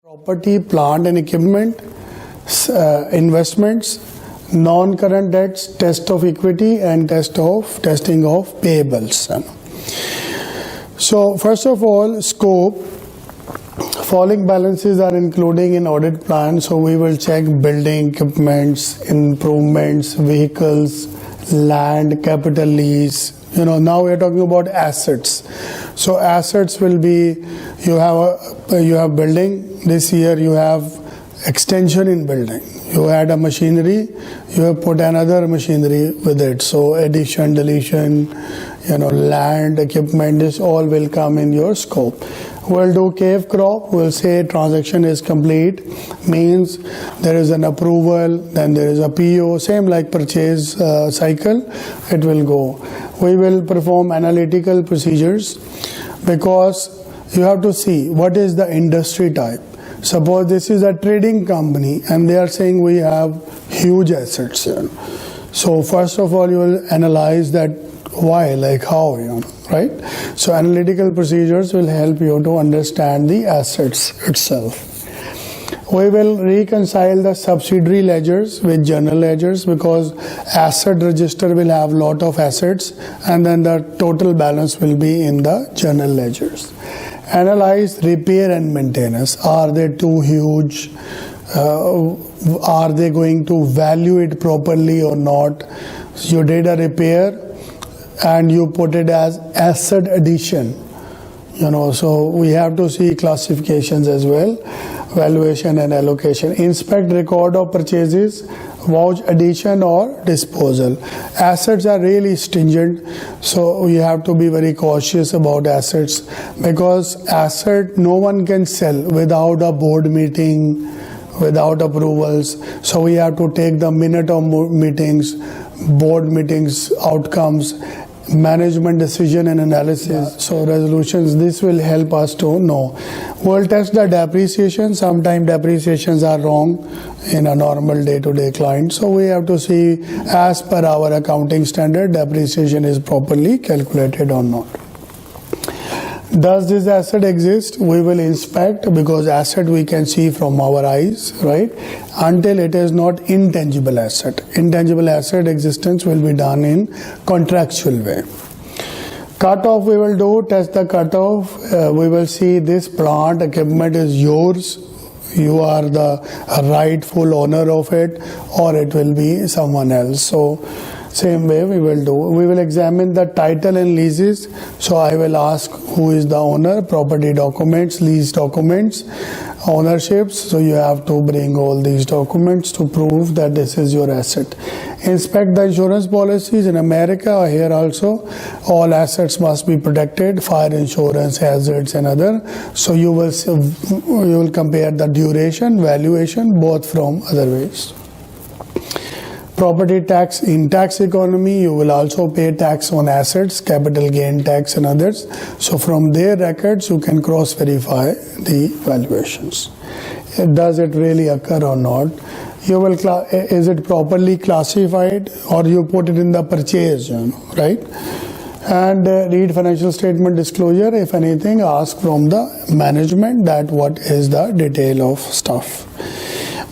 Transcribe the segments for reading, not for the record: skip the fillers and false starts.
Property, plant and equipment, investments, non-current debts, test of equity and testing of payables. So first of all, scope. Falling balances are including in audit plan, so we will check building, equipments, improvements, vehicles, land, capital lease. Now we are talking about assets. So assets will be, you have building. This year you have extension in building. You add a machinery, you have put another machinery with it. So addition, deletion, land, equipment, this all will come in your scope. We'll do cave crop. We'll say transaction is complete, means there is an approval, then there is a PO, same like purchase cycle, it will go. We will perform analytical procedures because you have to see what is the industry type. Suppose this is a trading company and they are saying we have huge assets here. So first of all, you will analyze that why, like how, right? So analytical procedures will help you to understand the assets itself. We will reconcile the subsidiary ledgers with general ledgers because asset register will have lot of assets and then the total balance will be in the general ledgers. Analyze repair and maintenance. Are they too huge? Are they going to value it properly or not? You did a repair and you put it as asset addition. So we have to see classifications as well, valuation and allocation. Inspect record of purchases, vouch addition or disposal. Assets are really stringent, so we have to be very cautious about assets because asset no one can sell without a board meeting, without approvals. So we have to take the minute of meetings, board meetings, outcomes, management decision and analysis, so resolutions. This will help us to know. We'll test the depreciation. Sometimes depreciations are wrong in a normal day-to-day client, so we have to see as per our accounting standard depreciation is properly calculated or not. Does this asset exist? We will inspect because asset we can see from our eyes, right? Until it is not intangible asset. Intangible asset existence will be done in contractual way. Cutoff we will do, test the cutoff. We will see this plant, equipment is yours. You are the rightful owner of it or it will be someone else. So same way we will do. We will examine the title and leases. So I will ask who is the owner, property documents, lease documents, ownerships. So you have to bring all these documents to prove that this is your asset. Inspect the insurance policies in America. Here also all assets must be protected, fire insurance, hazards and other. So you will compare the duration, valuation both from other ways. Property tax. In tax economy, you will also pay tax on assets, capital gain tax and others. So from their records, you can cross-verify the valuations. Does it really occur or not? You will is it properly classified or you put it in the purchase, right? And read financial statement disclosure. If anything, ask from the management that what is the detail of stuff.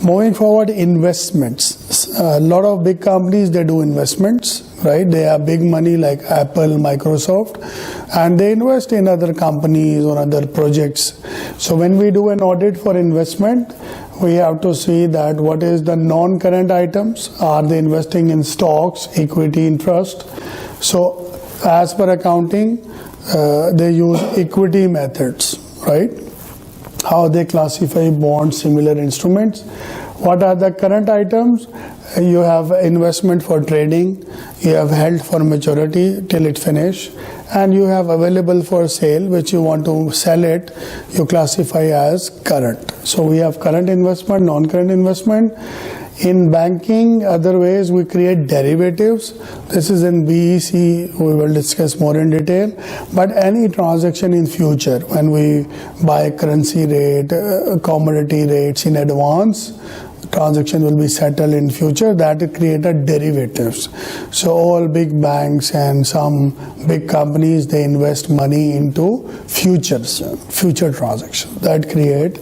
Moving forward, investments. A lot of big companies, they do investments, right? They have big money like Apple, Microsoft, and they invest in other companies or other projects. So when we do an audit for investment, we have to see that what is the non-current items. Are they investing in stocks, equity, interest? So as per accounting, they use equity methods, right? How they classify bonds, similar instruments. What are the current items? You have investment for trading, you have held for maturity till it finish, and you have available for sale which you want to sell it, you classify as current. So we have current investment, non-current investment. In banking, other ways we create derivatives. This is in BEC, we will discuss more in detail. But any transaction in future, when we buy currency rate, commodity rates in advance, transaction will be settled in future, that created derivatives. So all big banks and some big companies, they invest money into futures, future transactions that create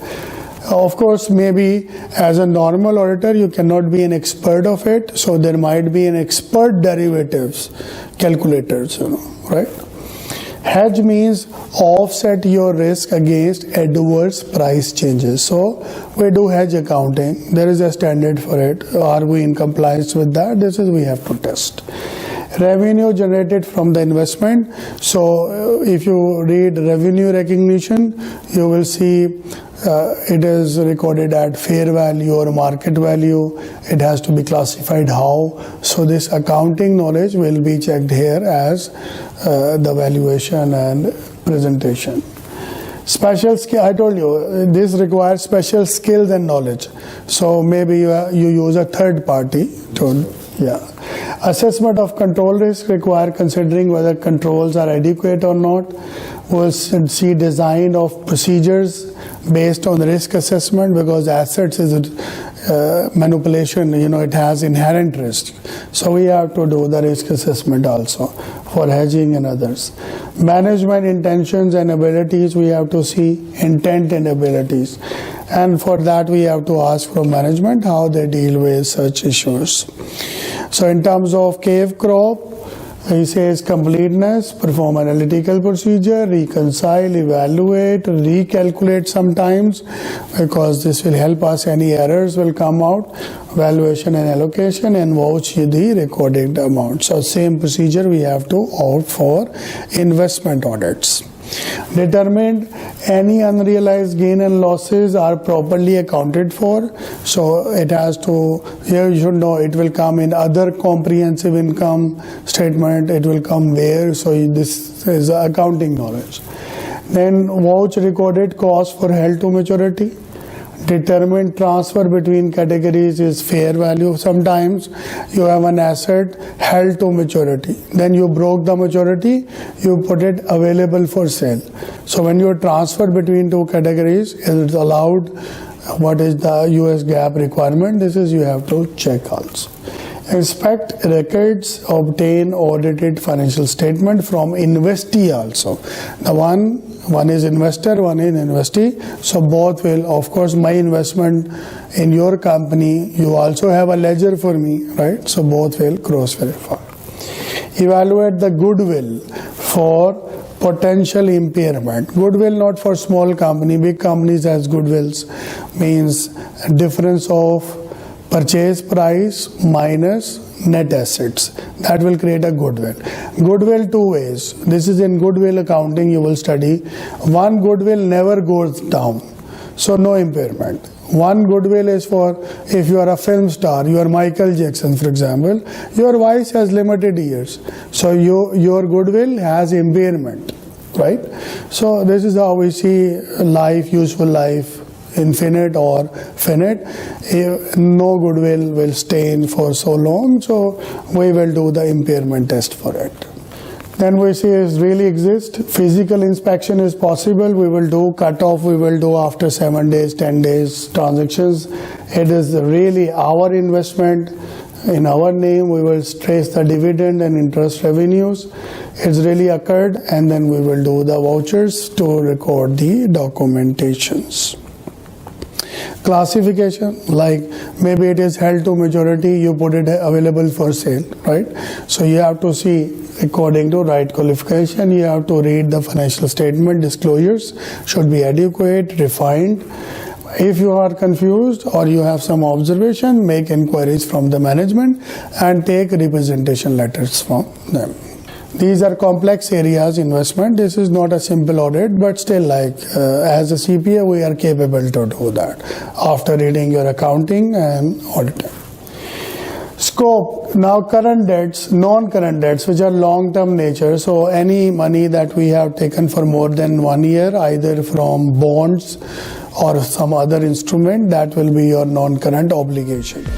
Of course, maybe as a normal auditor, you cannot be an expert of it, so there might be an expert derivatives calculators, right? Hedge means offset your risk against adverse price changes. So we do hedge accounting. There is a standard for it. Are we in compliance with that? This is we have to test. Revenue generated from the investment. So if you read revenue recognition, you will see it is recorded at fair value or market value. It has to be classified how. So this accounting knowledge will be checked here as the valuation and presentation. Special skill, I told you, this requires special skills and knowledge. So maybe you use a third party to, Assessment of control risk require considering whether controls are adequate or not. We'll see design of procedures based on risk assessment, because assets is manipulation, it has inherent risk. So we have to do the risk assessment also for hedging and others. Management intentions and abilities, we have to see intent and abilities. And for that we have to ask from management how they deal with such issues. So in terms of cave crop, he says completeness, perform analytical procedure, reconcile, evaluate, recalculate sometimes, because this will help us, any errors will come out, valuation and allocation, and vouch the recorded amount. So same procedure we have to opt for investment audits. Determined any unrealized gain and losses are properly accounted for. So it has to, here you should know, it will come in other comprehensive income statement, it will come where, so this is accounting knowledge. Then vouch recorded cost for held to maturity. Determined transfer between categories is fair value. Sometimes you have an asset held to maturity, then you broke the maturity, you put it available for sale. So when you transfer between two categories, it's allowed. What is the US GAAP requirement? This is you have to check also. Inspect records, obtain audited financial statement from investee also. The one is investor, one is investee. So both will, of course, my investment in your company, you also have a ledger for me, right? So both will cross verify. Evaluate the goodwill for potential impairment. Goodwill not for small company, big companies has goodwills, means difference of purchase price minus net assets. That will create a goodwill. Goodwill two ways. This is in goodwill accounting you will study. One, goodwill never goes down, so no impairment. One goodwill is for if you are a film star, you are Michael Jackson for example, your voice has limited years, so your goodwill has impairment, right? So this is how we see life, useful life, infinite or finite. No goodwill will stay in for so long, so we will do the impairment test for it. Then we see it really exists. Physical inspection is possible. We will do cutoff, we will do after 7 days, 10 days transactions. It is really our investment in our name. We will trace the dividend and interest revenues. It's really occurred, and then we will do the vouchers to record the documentations. Classification, like maybe it is held to maturity, you put it available for sale, right? So you have to see according to right qualification, you have to read the financial statement, disclosures should be adequate, refined. If you are confused or you have some observation, make inquiries from the management and take representation letters from them. These are complex areas, investment. This is not a simple audit, but still as a CPA, we are capable to do that after reading your accounting and auditing. Scope, now current debts, non-current debts, which are long-term nature. So any money that we have taken for more than 1 year, either from bonds or some other instrument, that will be your non-current obligations.